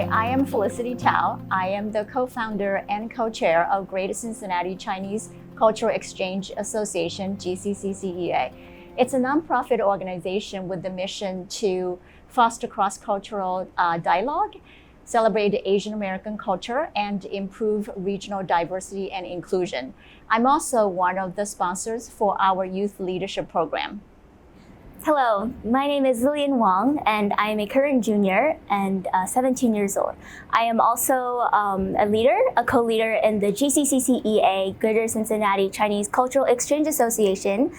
Hi, I am Felicity Tao. I am the co-founder and co-chair of Greater Cincinnati Chinese Cultural Exchange Association, GCCCEA. It's a nonprofit organization with the mission to foster cross-cultural dialogue, celebrate Asian American culture, and improve regional diversity and inclusion. I'm also one of the sponsors for our youth leadership program. Hello, my name is Lillian Wang, and I am a current junior and 17 years old. I am also a co-leader in the GCCCEA, Greater Cincinnati Chinese Cultural Exchange Association.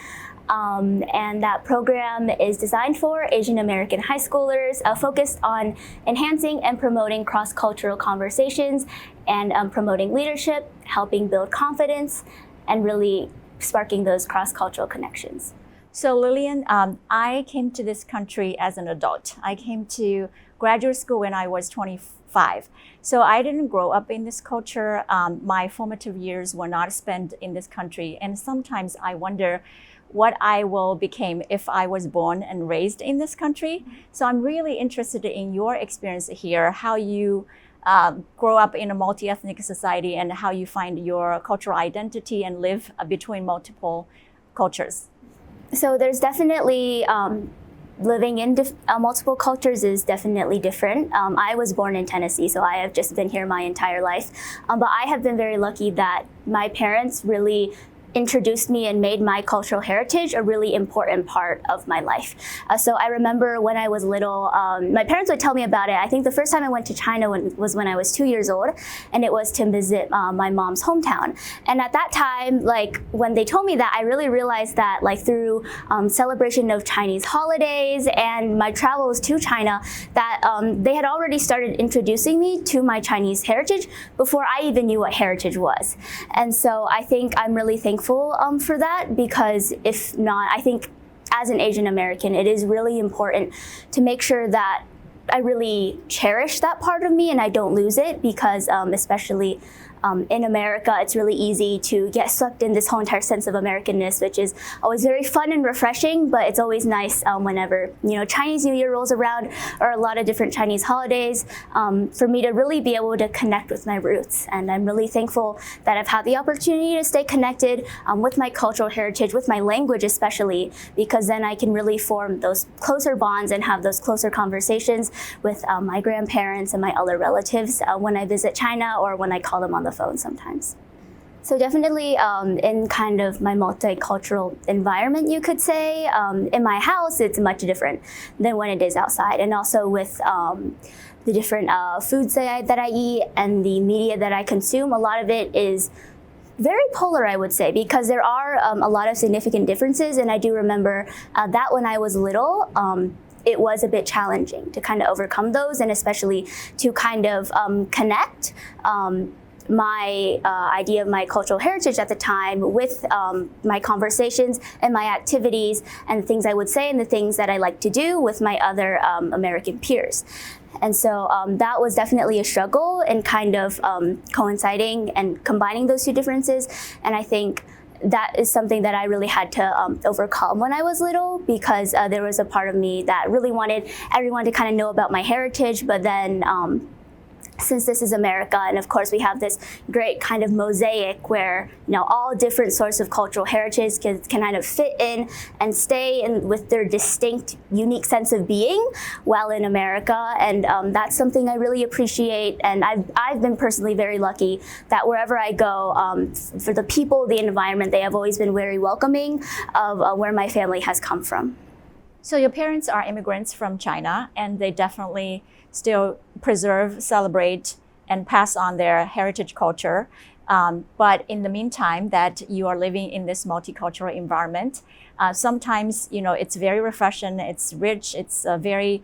And that program is designed for Asian American high schoolers, focused on enhancing and promoting cross-cultural conversations and promoting leadership, helping build confidence, and really sparking those cross-cultural connections. So Lillian, I came to this country as an adult. I came to graduate school when I was 25. So I didn't grow up in this culture. My formative years were not spent in this country. And sometimes I wonder what I will become if I was born and raised in this country. So I'm really interested in your experience here, how you grow up in a multi-ethnic society and how you find your cultural identity and live between multiple cultures. So there's definitely, living in multiple cultures is definitely different. I was born in Tennessee, so I have just been here my entire life. But I have been very lucky that my parents really introduced me and made my cultural heritage a really important part of my life. So I remember when I was little, my parents would tell me about it. I think the first time I went to China was when I was 2 years old, and it was to visit my mom's hometown. And at that time, like when they told me that, I really realized that like through celebration of Chinese holidays and my travels to China, that they had already started introducing me to my Chinese heritage before I even knew what heritage was. And so I think I'm really thankful for that, because if not, I think as an Asian American, it is really important to make sure that I really cherish that part of me and I don't lose it, because especially in America, it's really easy to get swept in this whole entire sense of Americanness, which is always very fun and refreshing, but it's always nice whenever, Chinese New Year rolls around, or a lot of different Chinese holidays, for me to really be able to connect with my roots. And I'm really thankful that I've had the opportunity to stay connected with my cultural heritage, with my language especially, because then I can really form those closer bonds and have those closer conversations with my grandparents and my other relatives when I visit China or when I call them on the phone sometimes. So definitely in kind of my multicultural environment, you could say, in my house, it's much different than when it is outside. And also with the different foods that I eat and the media that I consume, a lot of it is very polar, I would say, because there are a lot of significant differences. And I do remember that when I was little, it was a bit challenging to kind of overcome those, and especially to kind of connect my idea of my cultural heritage at the time with my conversations and my activities and the things I would say and the things that I like to do with my other American peers. And so that was definitely a struggle in kind of coinciding and combining those two differences. And I think that is something that I really had to overcome when I was little, because there was a part of me that really wanted everyone to kind of know about my heritage, but then since this is America, and of course we have this great kind of mosaic where all different sorts of cultural heritage can kind of fit in and stay in with their distinct, unique sense of being while in America, and that's something I really appreciate. And I've been personally very lucky that wherever I go, for the people, the environment, they have always been very welcoming of where my family has come from. So your parents are immigrants from China, and they definitely still preserve, celebrate, and pass on their heritage culture. But in the meantime, that you are living in this multicultural environment, sometimes it's very refreshing, it's rich, it's a very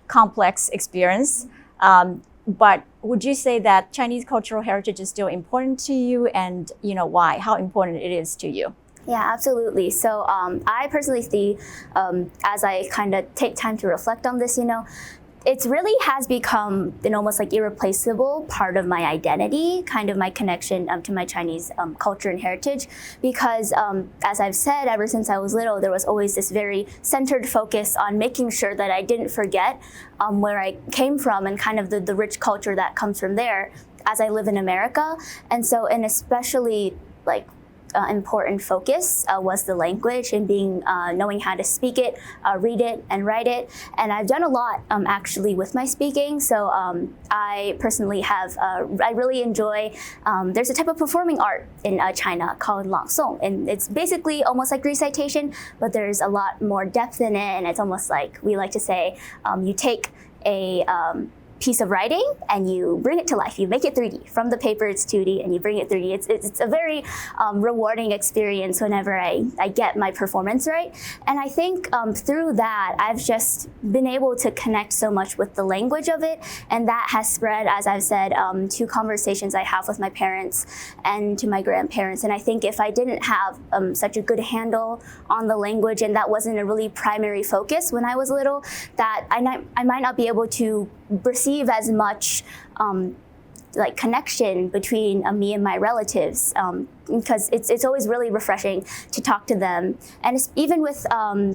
complex experience. But would you say that Chinese cultural heritage is still important to you, and why? How important it is to you? Yeah, absolutely. So I personally see, as I kind of take time to reflect on this, it really has become an almost like irreplaceable part of my identity, kind of my connection to my Chinese culture and heritage. Because as I've said, ever since I was little, there was always this very centered focus on making sure that I didn't forget where I came from and kind of the rich culture that comes from there as I live in America. And so, and especially like important focus was the language and being knowing how to speak it, read it, and write it. And I've done a lot actually with my speaking. So I personally have, I really enjoy, there's a type of performing art in China called langsong. And it's basically almost like recitation, but there's a lot more depth in it. And it's almost like, we like to say, you take a piece of writing and you bring it to life. You make it 3D. From the paper, it's 2D, and you bring it 3D. It's a very rewarding experience whenever I get my performance right. And I think through that, I've just been able to connect so much with the language of it. And that has spread, as I've said, to conversations I have with my parents and to my grandparents. And I think if I didn't have such a good handle on the language, and that wasn't a really primary focus when I was little, that I might not be able to receive as much like connection between me and my relatives, because it's always really refreshing to talk to them. And it's, even with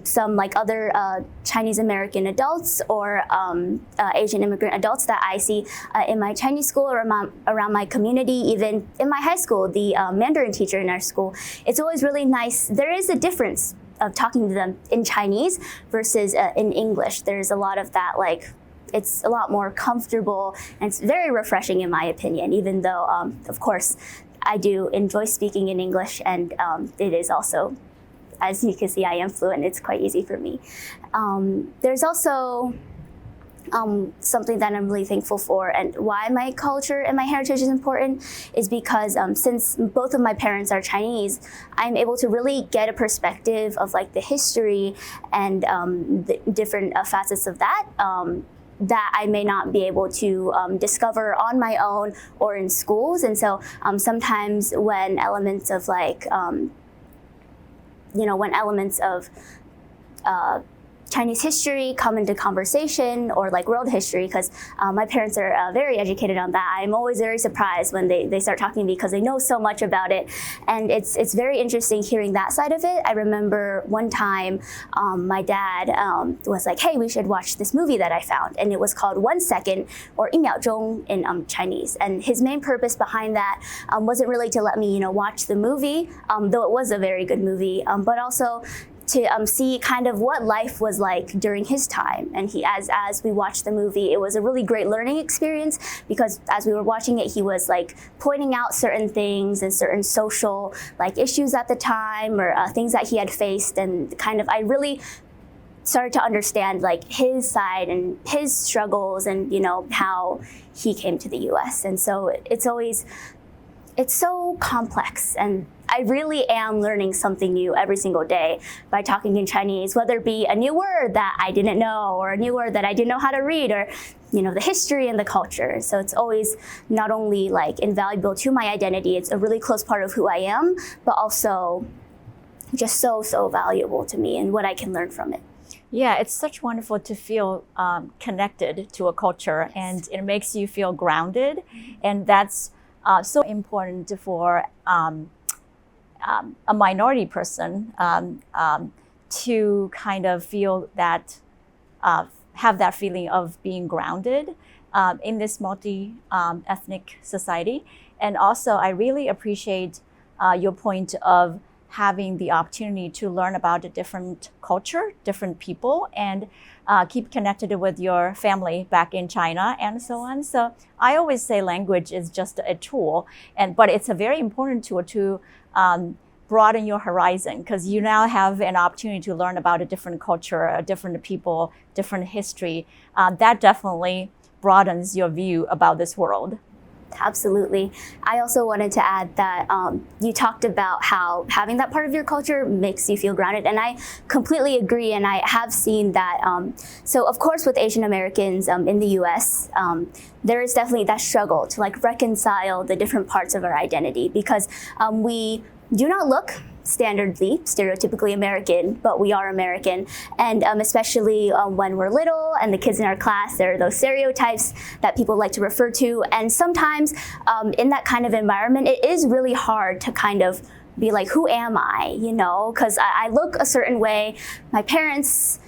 some like other Chinese American adults or Asian immigrant adults that I see in my Chinese school or around my community, even in my high school, the Mandarin teacher in our school, it's always really nice. There is a difference of talking to them in Chinese versus in English. There's a lot of that, like, it's a lot more comfortable, and it's very refreshing in my opinion, even though, of course, I do enjoy speaking in English, and it is also, as you can see, I am fluent. It's quite easy for me. There's also something that I'm really thankful for, and why my culture and my heritage is important is because since both of my parents are Chinese, I'm able to really get a perspective of like the history and the different facets of that. That I may not be able to discover on my own or in schools. And so sometimes when elements of like, when elements of Chinese history come into conversation, or like world history, because my parents are very educated on that. I'm always very surprised when they start talking to me because they know so much about it. And it's very interesting hearing that side of it. I remember one time my dad was like, hey, we should watch this movie that I found. And it was called 1 Second, or 一秒钟 in Chinese. And his main purpose behind that wasn't really to let me, watch the movie, though it was a very good movie, but also to see kind of what life was like during his time. And as we watched the movie, it was a really great learning experience, because as we were watching it, he was like pointing out certain things and certain social like issues at the time, or things that he had faced, and kind of I really started to understand like his side and his struggles, and how he came to the US. And so it's so complex, and I really am learning something new every single day by talking in Chinese, whether it be a new word that I didn't know, or a new word that I didn't know how to read, or the history and the culture. So it's always not only like invaluable to my identity, it's a really close part of who I am, but also just so valuable to me and what I can learn from it. Yeah, it's such wonderful to feel connected to a culture, and it makes you feel grounded, and that's so important for a minority person to kind of feel that, have that feeling of being grounded in this multi-ethnic society. And also, I really appreciate your point of having the opportunity to learn about a different culture, different people, and keep connected with your family back in China and so on. So I always say language is just a tool, but it's a very important tool to broaden your horizon, because you now have an opportunity to learn about a different culture, a different people, different history. That definitely broadens your view about this world. Absolutely. I also wanted to add that you talked about how having that part of your culture makes you feel grounded, and I completely agree. And I have seen that. So of course, with Asian Americans in the U.S., there is definitely that struggle to like reconcile the different parts of our identity, because we do not look stereotypically American, but we are American. And especially when we're little and the kids in our class, there are those stereotypes that people like to refer to. And sometimes in that kind of environment, it is really hard to kind of be like, who am I? You know, because I look a certain way. My parents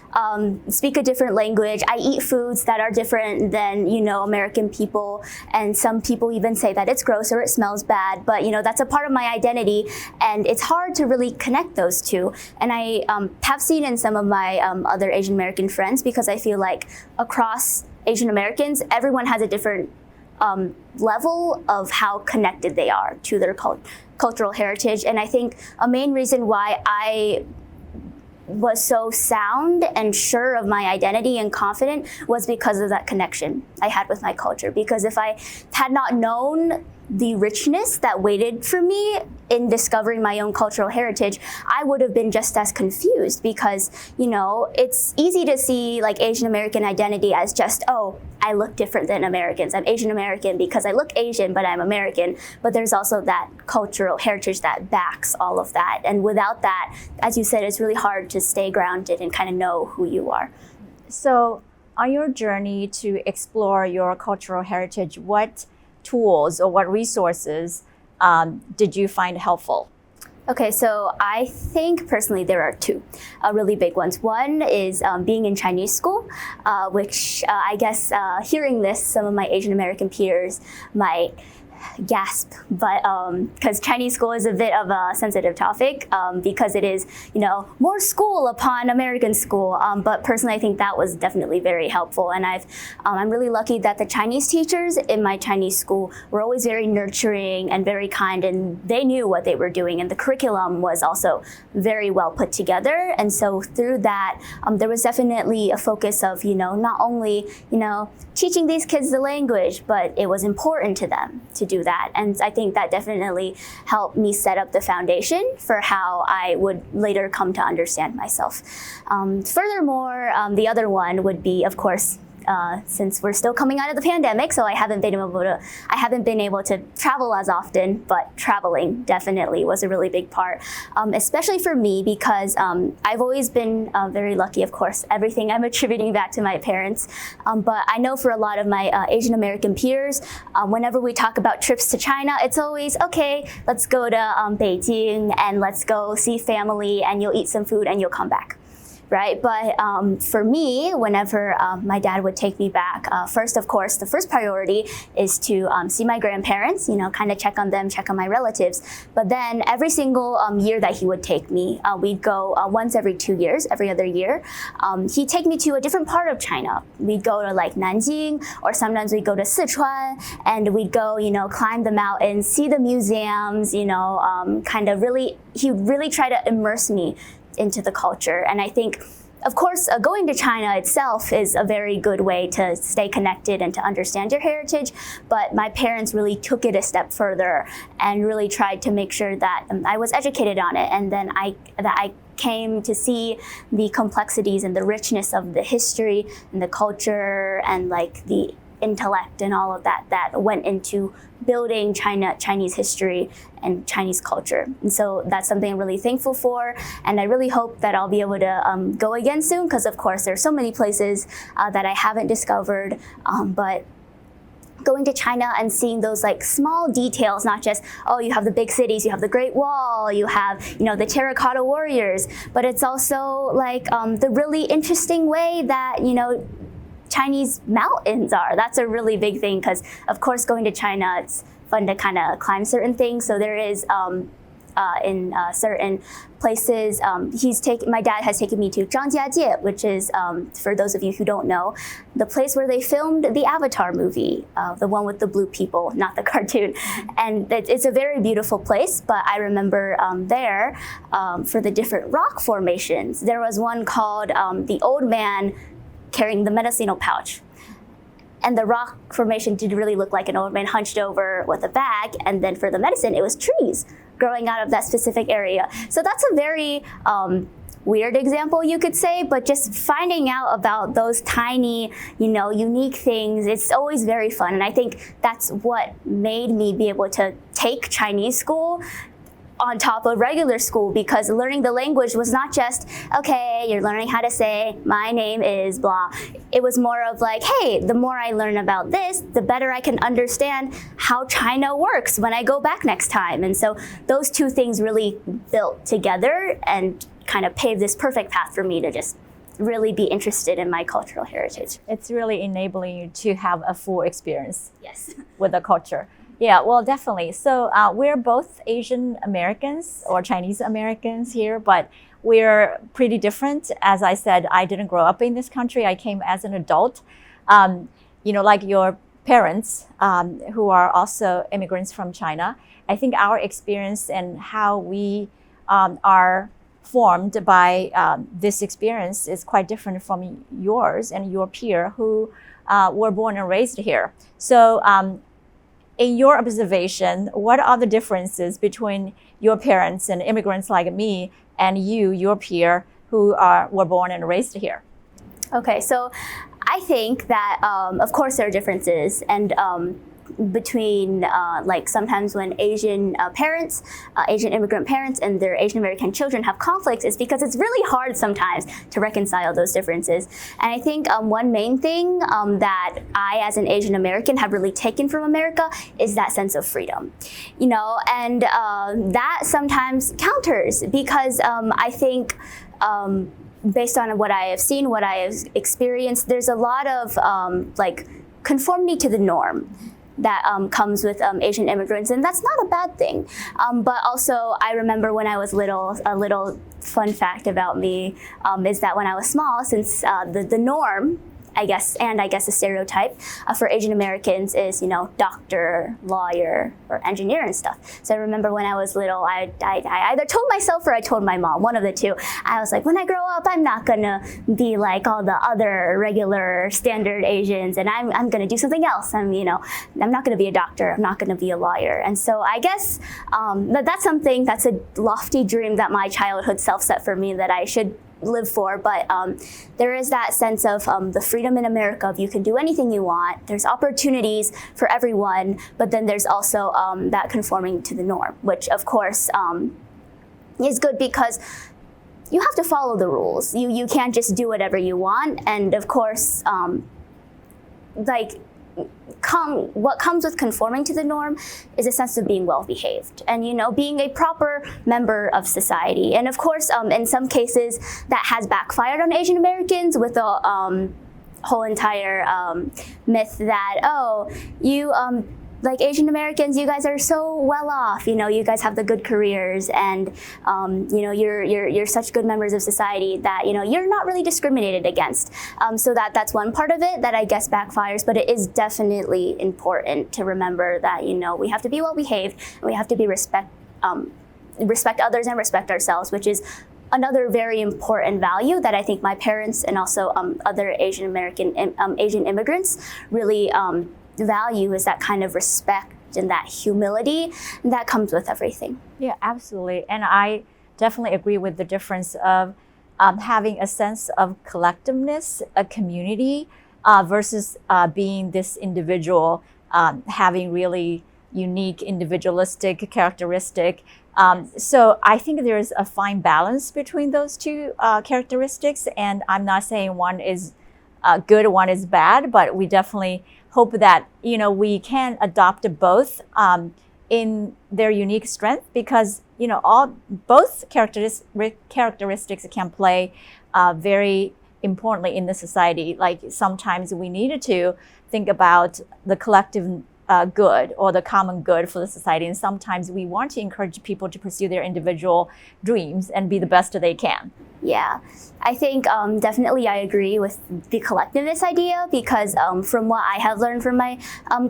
speak a different language. I eat foods that are different than, you know, American people. And some people even say that it's gross or it smells bad. But, you know, that's a part of my identity. And it's hard to really connect those two. And I have seen in some of my other Asian American friends, because I feel like across Asian Americans, everyone has a different level of how connected they are to their cultural heritage. And I think a main reason why I was so sound and sure of my identity and confident was because of that connection I had with my culture. Because if I had not known the richness that waited for me in discovering my own cultural heritage, I would have been just as confused, because, you know, it's easy to see like Asian American identity as just, oh, I look different than Americans. I'm Asian American because I look Asian, but I'm American. But there's also that cultural heritage that backs all of that. And without that, as you said, it's really hard to stay grounded and kind of know who you are. So on your journey to explore your cultural heritage, what tools or what resources did you find helpful? Okay, so I think personally there are two really big ones. One is being in Chinese school, which I guess hearing this, some of my Asian American peers might gasp, but because Chinese school is a bit of a sensitive topic, because it is, you know, more school upon American school. But personally, I think that was definitely very helpful. And I'm really lucky that the Chinese teachers in my Chinese school were always very nurturing and very kind, and they knew what they were doing. And the curriculum was also very well put together. And so through that, there was definitely a focus of, you know, not only, you know, teaching these kids the language, but it was important to them to do that. And I think that definitely helped me set up the foundation for how I would later come to understand myself. Furthermore, the other one would be, of course, since we're still coming out of the pandemic, so I haven't been able to travel as often, but traveling definitely was a really big part, especially for me, because I've always been very lucky. Of course, everything I'm attributing back to my parents, but I know for a lot of my Asian American peers, whenever we talk about trips to China, it's always, okay, let's go to Beijing and let's go see family, and you'll eat some food and you'll come back. Right, but for me, whenever my dad would take me back, first, of course, the first priority is to see my grandparents, you know, kind of check on them, check on my relatives. But then every single year that he would take me, we'd go once every 2 years, every other year. He'd take me to a different part of China. We'd go to like Nanjing, or sometimes we'd go to Sichuan, and we'd go, you know, climb the mountains, see the museums, you know, he really tried to immerse me into the culture. And I think, of course, going to China itself is a very good way to stay connected and to understand your heritage, but my parents really took it a step further and really tried to make sure that I was educated on it, and then I came to see the complexities and the richness of the history and the culture and like the intellect and all of that went into building Chinese history and Chinese culture. And so that's something I'm really thankful for. And I really hope that I'll be able to go again soon, because of course there's so many places that I haven't discovered. But going to China and seeing those like small details, not just, oh, you have the big cities, you have the Great Wall, you have, you know, the terracotta warriors, but it's also like the really interesting way that, you know, Chinese mountains are. That's a really big thing, because of course going to China, it's fun to kind of climb certain things. So there is in certain places, my dad has taken me to Zhangjiajie, which is, for those of you who don't know, the place where they filmed the Avatar movie, the one with the blue people, not the cartoon. And it's a very beautiful place, but I remember there, for the different rock formations, there was one called the Old Man carrying the medicinal pouch. And the rock formation did really look like an old man hunched over with a bag. And then for the medicine, it was trees growing out of that specific area. So that's a very weird example, you could say, but just finding out about those tiny, you know, unique things, it's always very fun. And I think that's what made me be able to take Chinese school on top of regular school, because learning the language was not just, okay, you're learning how to say, my name is blah. It was more of like, hey, the more I learn about this, the better I can understand how China works when I go back next time. And so those two things really built together and kind of paved this perfect path for me to just really be interested in my cultural heritage. It's really enabling you to have a full experience Yes. with the culture. Yeah, well, definitely. So we're both Asian Americans or Chinese Americans here, but we're pretty different. As I said, I didn't grow up in this country. I came as an adult. Like your parents who are also immigrants from China. I think our experience and how we are formed by this experience is quite different from yours and your peer who were born and raised here. So in your observation, what are the differences between your parents and immigrants like me and you, your peer, who were born and raised here? Okay, so I think that, of course, there are differences, and between like sometimes when Asian parents, Asian immigrant parents and their Asian American children have conflicts, is because it's really hard sometimes to reconcile those differences. And I think one main thing that I as an Asian American have really taken from America is that sense of freedom, and that sometimes counters because I think based on what I have seen, what I have experienced, there's a lot of like conformity to the norm that comes with Asian immigrants, and that's not a bad thing. But also, I remember when I was little, a little fun fact about me is that when I was small, since the norm, I guess the stereotype for Asian Americans is, doctor, lawyer, or engineer and stuff. So I remember when I was little, I either told myself or I told my mom, one of the two. I was like, when I grow up, I'm not gonna be like all the other regular standard Asians, and I'm gonna do something else. I'm not gonna be a doctor. I'm not gonna be a lawyer. And so I guess that's a lofty dream that my childhood self set for me that I should live for, but there is that sense of the freedom in America of you can do anything you want. There's opportunities for everyone, but then there's also that conforming to the norm, which of course is good because you have to follow the rules. You can't just do whatever you want, and of course what comes with conforming to the norm is a sense of being well behaved and being a proper member of society. And of course in some cases that has backfired on Asian Americans with the whole entire myth that you like Asian Americans, you guys are so well off. You guys have the good careers, and you're such good members of society that you're not really discriminated against. So that's one part of it that I guess backfires. But it is definitely important to remember that we have to be well behaved, and we have to be respect others and respect ourselves, which is another very important value that I think my parents and also other Asian immigrants really value, is that kind of respect and that humility that comes with everything. Yeah, absolutely. And I definitely agree with the difference of having a sense of collectiveness, a community, versus being this individual, having really unique individualistic characteristic. So I think there's a fine balance between those two characteristics, and I'm not saying one is good, one is bad, but we definitely hope that we can adopt both in their unique strength, because both characteristics can play very importantly in the society. Like sometimes we needed to think about the collective good or the common good for the society, and sometimes we want to encourage people to pursue their individual dreams and be the best they can. Yeah, I think definitely I agree with the collectivist idea, because from what I have learned from my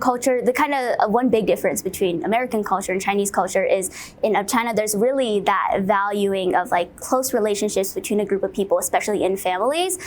culture, the kind of one big difference between American culture and Chinese culture is in China there's really that valuing of like close relationships between a group of people, especially in families.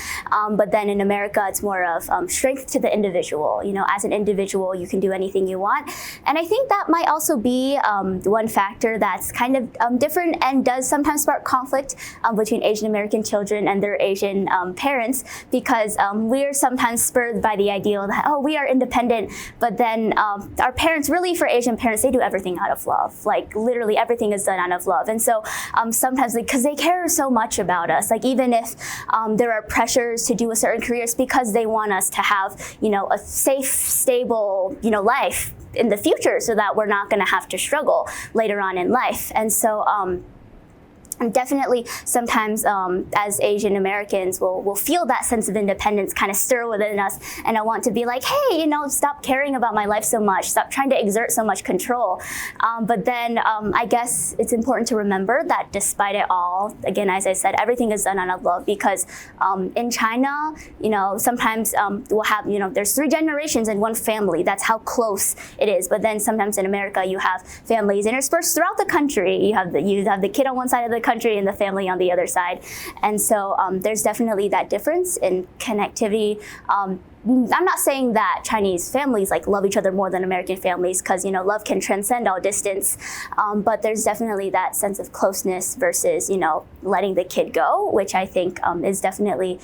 But then in America it's more of strength to the individual. As an individual you can do anything anything you want. And I think that might also be one factor that's kind of different and does sometimes spark conflict between Asian American children and their Asian parents, because we're sometimes spurred by the ideal that, oh, we are independent, but then our parents, really for Asian parents, they do everything out of love. Like literally everything is done out of love. And so sometimes, because they care so much about us, like even if there are pressures to do a certain career, it's because they want us to have, a safe, stable, life in the future, so that we're not going to have to struggle later on in life. And so definitely sometimes as Asian Americans we'll feel that sense of independence kind of stir within us, and I want to be like, hey, stop caring about my life so much, stop trying to exert so much control. But then I guess it's important to remember that despite it all, again, as I said, everything is done out of love, because in China, sometimes we'll have, there's 3 generations in one family. That's how close it is. But then sometimes in America, you have families interspersed throughout the country. You have the kid on one side of the country and the family on the other side. And so there's definitely that difference in connectivity. I'm not saying that Chinese families love each other more than American families, because love can transcend all distance. But there's definitely that sense of closeness versus letting the kid go, which I think is definitely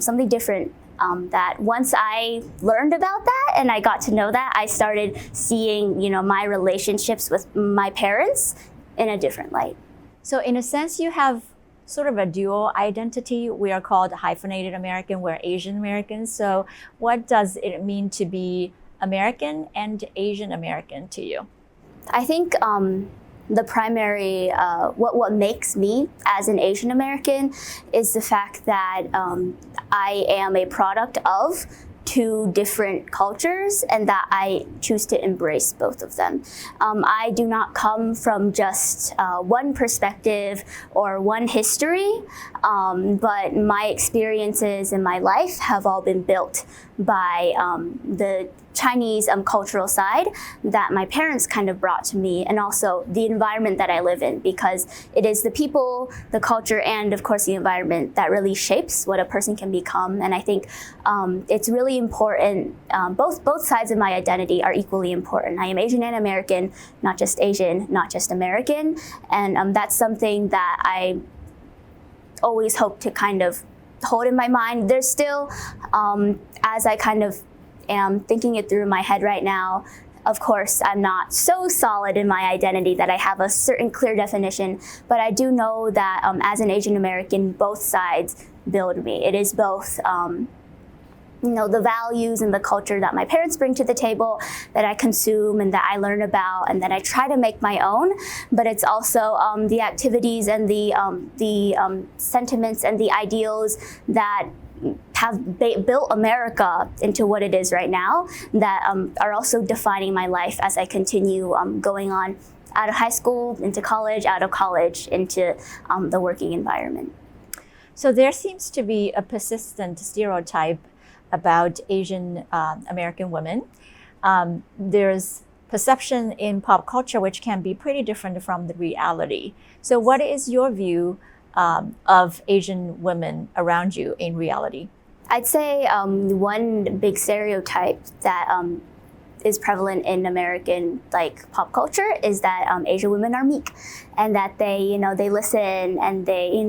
something different. That once I learned about that and I got to know that, I started seeing my relationships with my parents in a different light. So in a sense, you have sort of a dual identity. We are called hyphenated American, we're Asian Americans. So what does it mean to be American and Asian American to you? I think the primary, what makes me as an Asian American is the fact that I am a product of 2 different cultures, and that I choose to embrace both of them. I do not come from just one perspective or one history, but my experiences in my life have all been built by the Chinese cultural side that my parents kind of brought to me, and also the environment that I live in, because it is the people, the culture, and of course the environment that really shapes what a person can become. And I think it's really important. Both sides of my identity are equally important. I am Asian and American, not just Asian, not just American, and that's something that I always hope to kind of hold in my mind. There's still, as I kind of am thinking it through in my head right now, of course, I'm not so solid in my identity that I have a certain clear definition, but I do know that as an Asian American, both sides build me. It is both the values and the culture that my parents bring to the table that I consume and that I learn about and that I try to make my own, but it's also the activities and the sentiments and the ideals that have built America into what it is right now, that are also defining my life as I continue going on out of high school, into college, out of college, into the working environment. So there seems to be a persistent stereotype about Asian American women. There's perception in pop culture which can be pretty different from the reality. So what is your view of Asian women around you in reality? I'd say one big stereotype that is prevalent in American pop culture is that Asian women are meek, and that they listen and they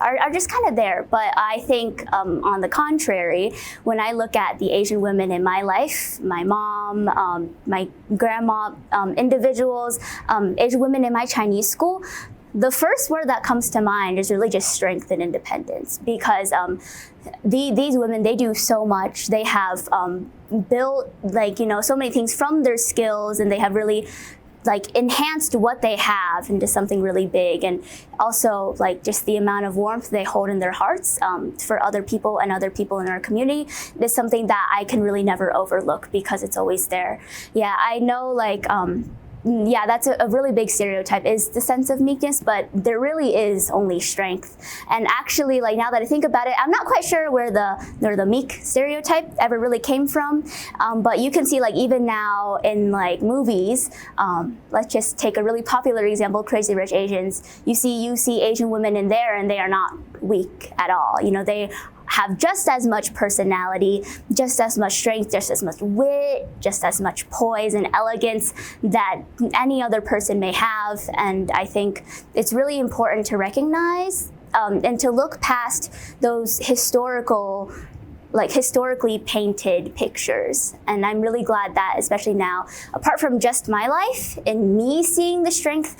are just kind of there. But I think on the contrary, when I look at the Asian women in my life, my mom, my grandma, individuals, Asian women in my Chinese school, the first word that comes to mind is really just strength and independence, because these women, they do so much. They have built so many things from their skills, and they have really enhanced what they have into something really big. And also just the amount of warmth they hold in their hearts for other people and other people in our community is something that I can really never overlook, because it's always there. Yeah, I know yeah, that's a really big stereotype, is the sense of meekness, but there really is only strength. And actually, now that I think about it, I'm not quite sure where the meek stereotype ever really came from. But you can see even now in movies, let's just take a really popular example, Crazy Rich Asians. You see Asian women in there, and they are not weak at all. They have just as much personality, just as much strength, just as much wit, just as much poise and elegance that any other person may have. And I think it's really important to recognize and to look past those historically painted pictures. And I'm really glad that, especially now, apart from just my life and me seeing the strength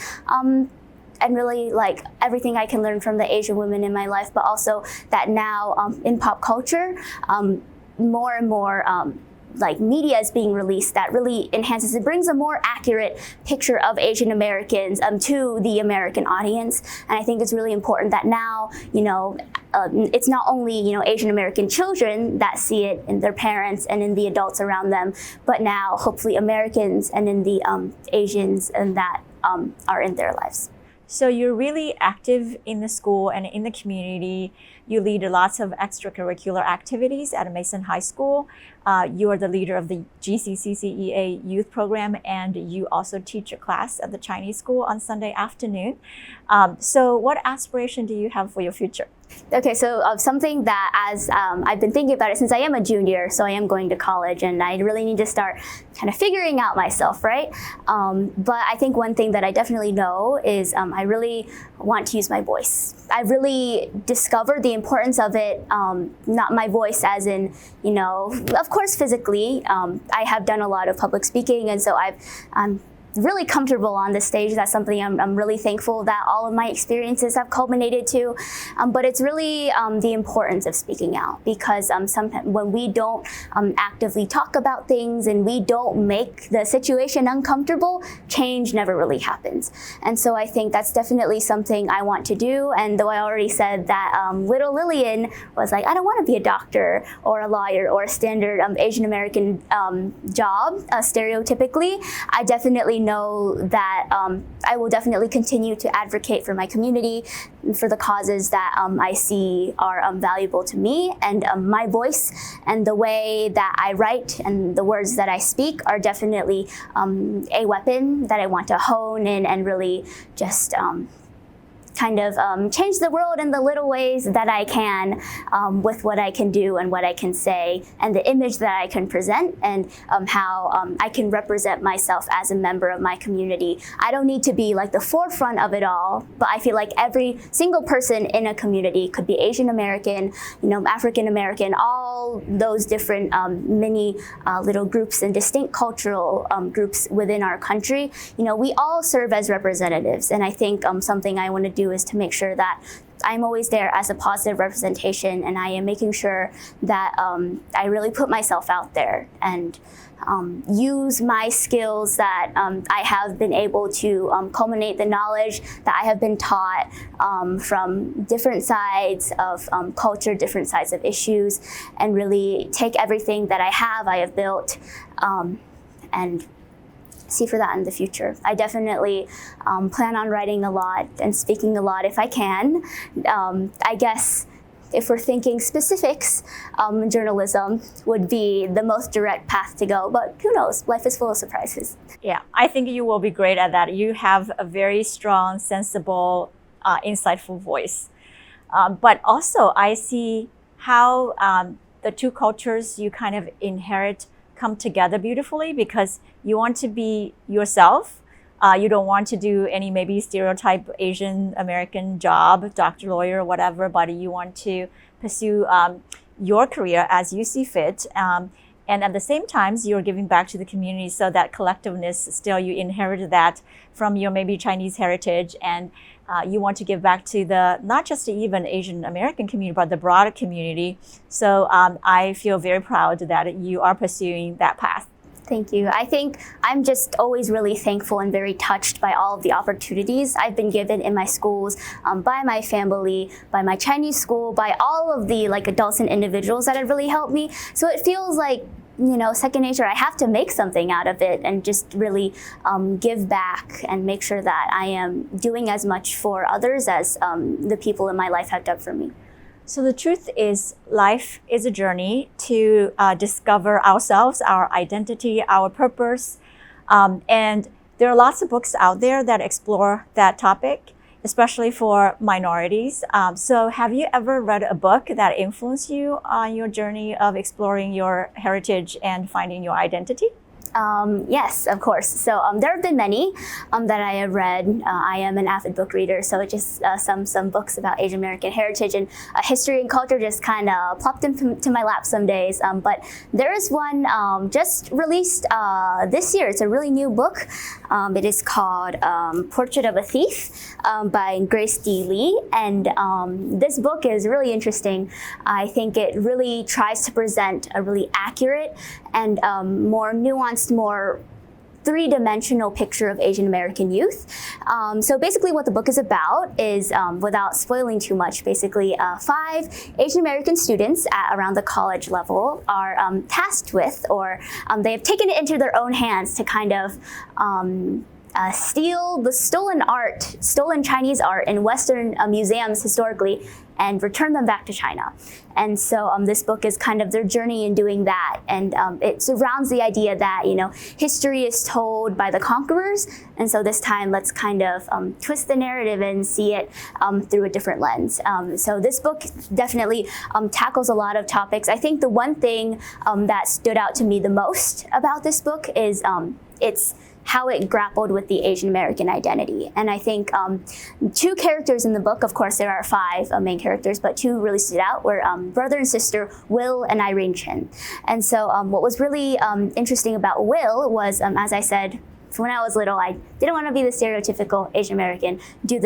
and really like everything I can learn from the Asian women in my life, but also that now in pop culture, more and more like media is being released that really enhances, it brings a more accurate picture of Asian Americans to the American audience. And I think it's really important that now, it's not only, Asian American children that see it in their parents and in the adults around them, but now hopefully Americans and in the Asians and that are in their lives. So you're really active in the school and in the community. You lead lots of extracurricular activities at Mason High School. You are the leader of the GCCCEA youth program, and you also teach a class at the Chinese school on Sunday afternoon. So what aspiration do you have for your future? Okay, so something that as I've been thinking about it since I am a junior, so I am going to college and I really need to start kind of figuring out myself, right? But I think one thing that I definitely know is I really want to use my voice. I really discovered the importance of it, not my voice as in, of course physically. I have done a lot of public speaking, and so I'm really comfortable on this stage. That's something I'm really thankful that all of my experiences have culminated to. But it's really the importance of speaking out, because sometimes when we don't actively talk about things and we don't make the situation uncomfortable, change never really happens. And so I think that's definitely something I want to do. And though I already said that little Lillian was like, I don't want to be a doctor or a lawyer or a standard Asian American job, stereotypically, I definitely know that I will definitely continue to advocate for my community, for the causes that I see are valuable to me, and my voice and the way that I write and the words that I speak are definitely a weapon that I want to hone in and really just kind of change the world in the little ways that I can with what I can do and what I can say and the image that I can present and how I can represent myself as a member of my community. I don't need to be like the forefront of it all, but I feel like every single person in a community could be Asian American, African American, all those different many little groups and distinct cultural groups within our country. We all serve as representatives, and I think something I want to do is to make sure that I'm always there as a positive representation, and I am making sure that I really put myself out there and use my skills that I have been able to culminate the knowledge that I have been taught from different sides of culture, different sides of issues, and really take everything that I have built and see for that in the future. I definitely plan on writing a lot and speaking a lot if I can. I guess if we're thinking specifics, journalism would be the most direct path to go, but who knows? Life is full of surprises. Yeah, I think you will be great at that. You have a very strong, sensible, insightful voice. But also I see how the two cultures you kind of inherit come together beautifully, because you want to be yourself. You don't want to do any maybe stereotype Asian American job, doctor, lawyer, whatever, but you want to pursue your career as you see fit. And at the same time, you're giving back to the community, so that collectiveness, still you inherited that from your maybe Chinese heritage, and you want to give back to the, not just the even Asian American community, but the broader community. So I feel very proud that you are pursuing that path. Thank you. I think I'm just always really thankful and very touched by all of the opportunities I've been given in my schools, by my family, by my Chinese school, by all of the adults and individuals that have really helped me. So it feels like, second nature. I have to make something out of it and just really give back and make sure that I am doing as much for others as the people in my life have done for me. So the truth is, life is a journey to discover ourselves, our identity, our purpose. And there are lots of books out there that explore that topic. especially for minorities. So have you ever read a book that influenced you on your journey of exploring your heritage and finding your identity? Yes, of course. So there have been many that I have read. I am an avid book reader, so just some books about Asian American heritage and history and culture just kind of plopped into my lap some days. But there is one just released this year. It's a really new book. It is called Portrait of a Thief by Grace D. Lee. And this book is really interesting. I think it really tries to present a really accurate and more nuanced, more three-dimensional picture of Asian American youth. So basically what the book is about is, without spoiling too much, basically 5 Asian American students at around the college level are tasked with, or they have taken it into their own hands to kind of steal the stolen Chinese art in Western museums historically and return them back to China. And so this book is kind of their journey in doing that. And it surrounds the idea that, history is told by the conquerors. And so this time, let's kind of twist the narrative and see it through a different lens. So this book definitely tackles a lot of topics. I think the one thing that stood out to me the most about this book is it's how it grappled with the Asian American identity. And I think 2 characters in the book, of course there are 5 main characters, but 2 really stood out, were brother and sister Will and Irene Chin. And so what was really interesting about Will was, as I said, when I was little, I didn't want to be the stereotypical Asian American, do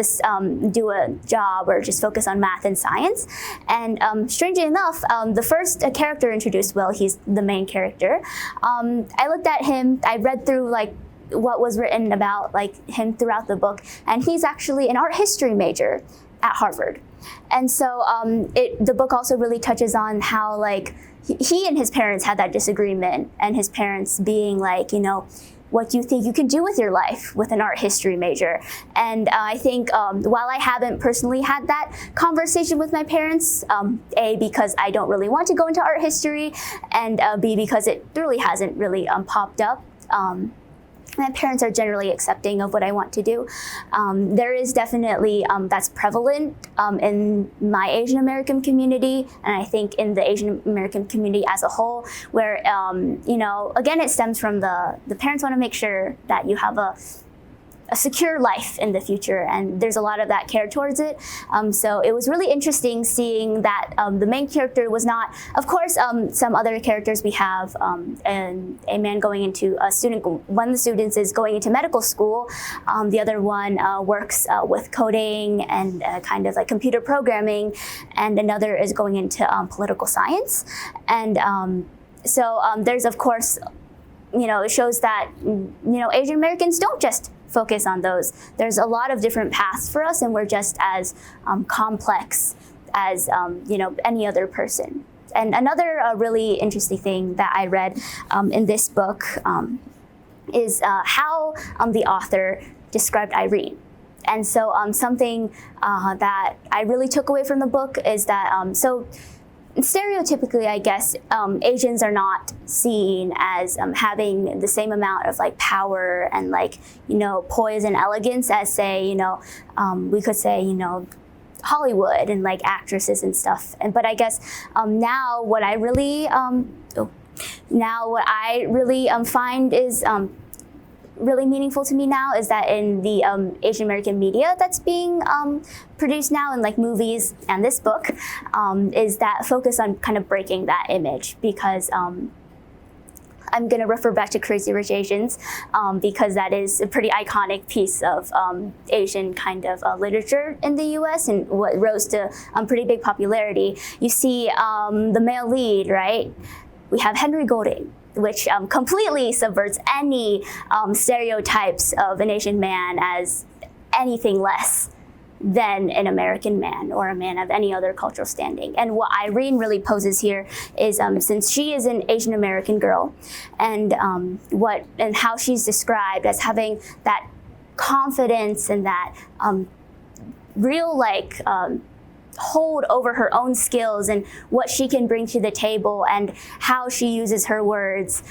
a job or just focus on math and science. And strangely enough, the first character introduced, Will, he's the main character. I looked at him, I read through what was written about him throughout the book, and he's actually an art history major at Harvard. And so the book also really touches on how he and his parents had that disagreement, and his parents being what do you think you can do with your life with an art history major? And I think while I haven't personally had that conversation with my parents, A, because I don't really want to go into art history, and B, because it really hasn't really popped up. My parents are generally accepting of what I want to do. There is definitely, that's prevalent in my Asian American community, and I think in the Asian American community as a whole, where, again, it stems from the parents want to make sure that you have a secure life in the future, and there's a lot of that care towards it. So it was really interesting seeing that the main character was not, of course, some other characters we have, and a man going into one of the students is going into medical school, the other one works with coding and kind of computer programming, and another is going into political science. And so there's, of course, it shows that, Asian Americans don't just focus on those. There's a lot of different paths for us, and we're just as complex as any other person. And another really interesting thing that I read in this book is how the author described Irene. And so something that I really took away from the book is that stereotypically, I guess, Asians are not seen as having the same amount of power and poise and elegance as, say, we could say, Hollywood and actresses and stuff. But I guess now what I really find is really meaningful to me now is that in the Asian American media that's being produced now in movies and this book is that focus on kind of breaking that image, because I'm going to refer back to Crazy Rich Asians because that is a pretty iconic piece of Asian kind of literature in the US and what rose to pretty big popularity. You see the male lead, right? We have Henry Golding, which completely subverts any stereotypes of an Asian man as anything less than an American man or a man of any other cultural standing. And what Irene really poses here is, since she is an Asian American girl, and how she's described as having that confidence and that real hold over her own skills and what she can bring to the table and how she uses her words.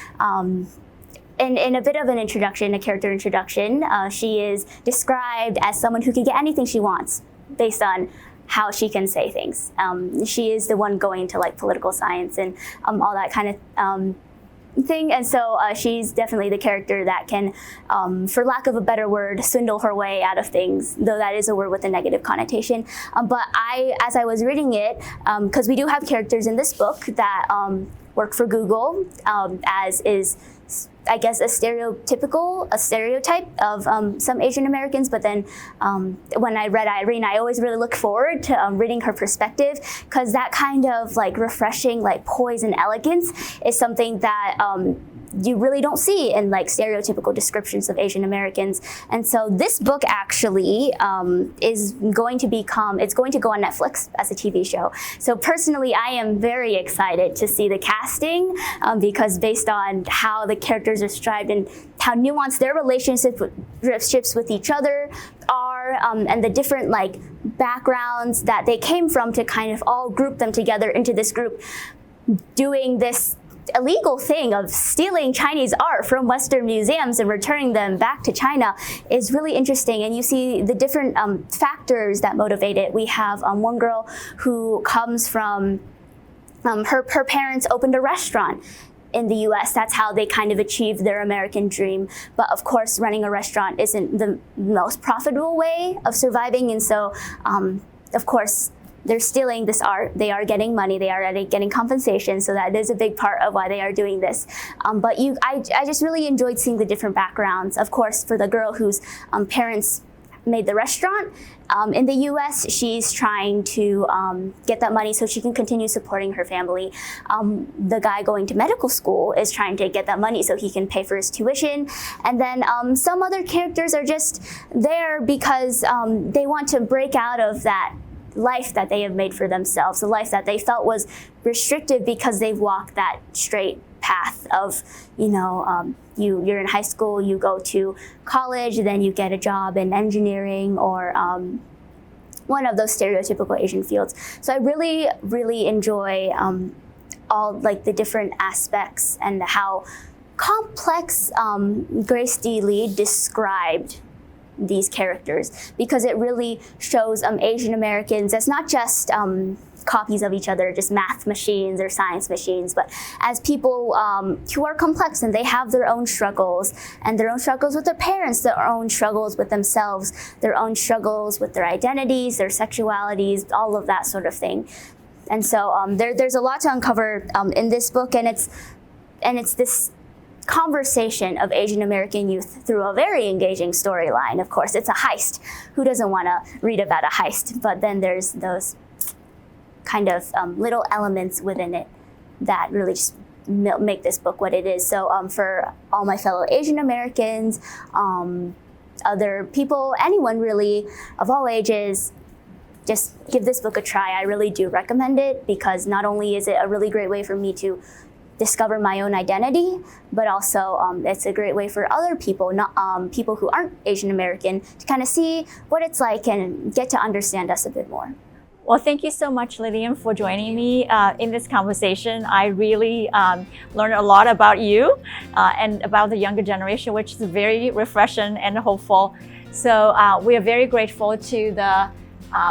in a bit of an introduction, a character introduction, she is described as someone who can get anything she wants based on how she can say things. She is the one going to like political science and all that kind of thing. And so she's definitely the character that can, for lack of a better word, swindle her way out of things, though that is a word with a negative connotation. But as I was reading it, because we do have characters in this book that work for Google, as is, I guess, a stereotype of some Asian Americans. But then when I read Irene, I always really look forward to reading her perspective, because that kind of like refreshing like poise and elegance is something that you really don't see in like stereotypical descriptions of Asian Americans. And so this book actually is going to it's going to go on Netflix as a TV show. So personally, I am very excited to see the casting, because based on how the characters are described and how nuanced their relationships with each other are, and the different like backgrounds that they came from to kind of all group them together into this group doing this illegal thing of stealing Chinese art from Western museums and returning them back to China is really interesting. And you see the different factors that motivate it. We have one girl who comes from, her parents opened a restaurant in the US. That's how they kind of achieved their American dream. But of course, running a restaurant isn't the most profitable way of surviving. And so, of course, they're stealing this art. They are getting money. They are getting compensation. So that is a big part of why they are doing this. But I just really enjoyed seeing the different backgrounds. Of course, for the girl whose parents made the restaurant, in the US, she's trying to get that money so she can continue supporting her family. The guy going to medical school is trying to get that money so he can pay for his tuition. And then some other characters are just there because they want to break out of that life that they have made for themselves, a life that they felt was restrictive because they've walked that straight path of, you're in high school, you go to college, then you get a job in engineering or one of those stereotypical Asian fields. So I really, really enjoy all like the different aspects and how complex Grace D. Lee described these characters, because it really shows Asian Americans as not just copies of each other, just math machines or science machines, but as people who are complex and they have their own struggles, and their own struggles with their parents, their own struggles with themselves, their own struggles with their identities, their sexualities, all of that sort of thing. And so there's a lot to uncover in this book, and it's this conversation of Asian American youth through a very engaging storyline. Of course, it's a heist. Who doesn't want to read about a heist? But then there's those kind of little elements within it that really just make this book what it is. So for all my fellow Asian Americans, other people, anyone really of all ages, just give this book a try. I really do recommend it, because not only is it a really great way for me to discover my own identity, but also it's a great way for other people, people who aren't Asian American, to kind of see what it's like and get to understand us a bit more. Well, thank you so much, Lillian, for joining me in this conversation. I really learned a lot about you and about the younger generation, which is very refreshing and hopeful. So we are very grateful to the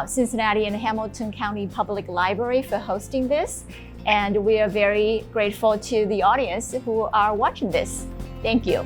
Cincinnati and Hamilton County Public Library for hosting this. And we are very grateful to the audience who are watching this. Thank you.